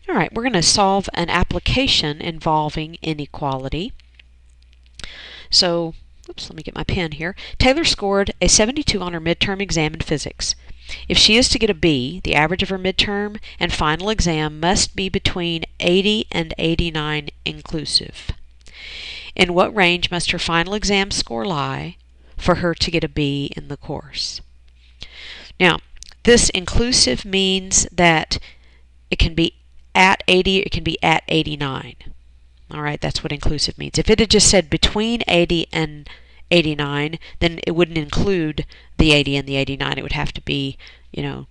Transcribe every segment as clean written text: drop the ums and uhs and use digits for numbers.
All right, we're going to solve an application involving inequality. So, oops, let me get my pen here. Taylor scored a 72 on her midterm exam in physics. If she is to get a B, the average of her midterm and final exam must be between 80 and 89 inclusive. In what range must her final exam score lie for her to get a B in the course? Now, this inclusive means that it can be at 80, it can be at 89. All right, that's what inclusive means. If it had just said between 80 and 89, then it wouldn't include the 80 and the 89. It would have to be, you know,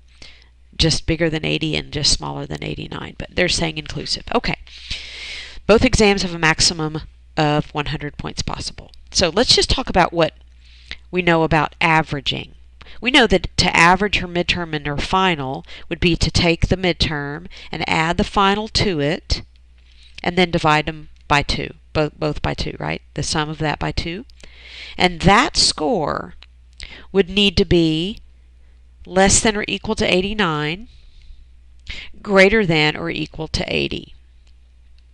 just bigger than 80 and just smaller than 89. But they're saying inclusive. Okay. Both exams have a maximum of 100 points possible. So let's just talk about what we know about averaging. We know that to average her midterm and her final would be to take the midterm and add the final to it and then divide them by 2, both by 2, right? The sum of that by 2. And that score would need to be less than or equal to 89, greater than or equal to 80.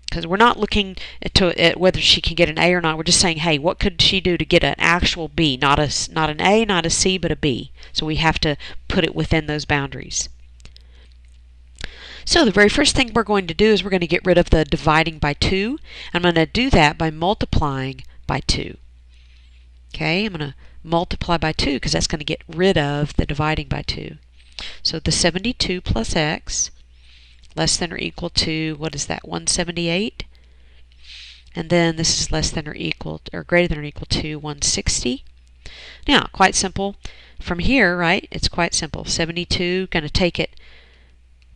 Because we're not looking at whether she can get an A or not. We're just saying, hey, what could she do to get an actual B? Not an A, not a C, but a B. So we have to put it within those boundaries. So the very first thing we're going to do is we're going to get rid of the dividing by 2. I'm going to do that by multiplying by 2. Okay, I'm going to multiply by 2 because that's going to get rid of the dividing by 2. So the 72 plus x less than or equal to, what is that, 178? And then this is less than or equal or greater than or equal to 160. Now, quite simple. From here, right, it's quite simple. 72, going to take it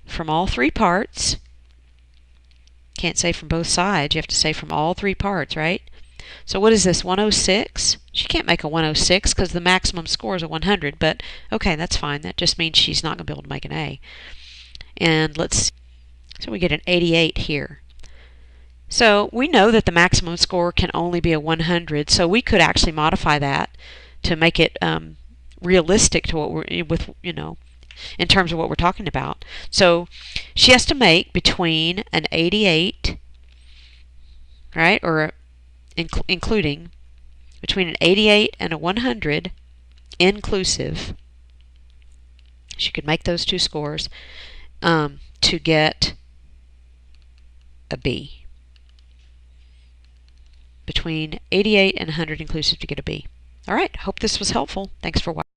from all 3 parts. Can't say from both sides. You have to say from all 3 parts, right? So what is this, 106? She can't make a 106 because the maximum score is a 100, but okay, that's fine. That just means she's not going to be able to make an A. And let's, so we get an 88 here. So we know that the maximum score can only be a 100, so we could actually modify that to make it realistic to what we're with, you know, in terms of what we're talking about. So she has to make between an 88, right, or including between an 88 and a 100 inclusive. She could make those 2 scores to get a B. Between 88 and 100 inclusive to get a B. All right, hope this was helpful. Thanks for watching.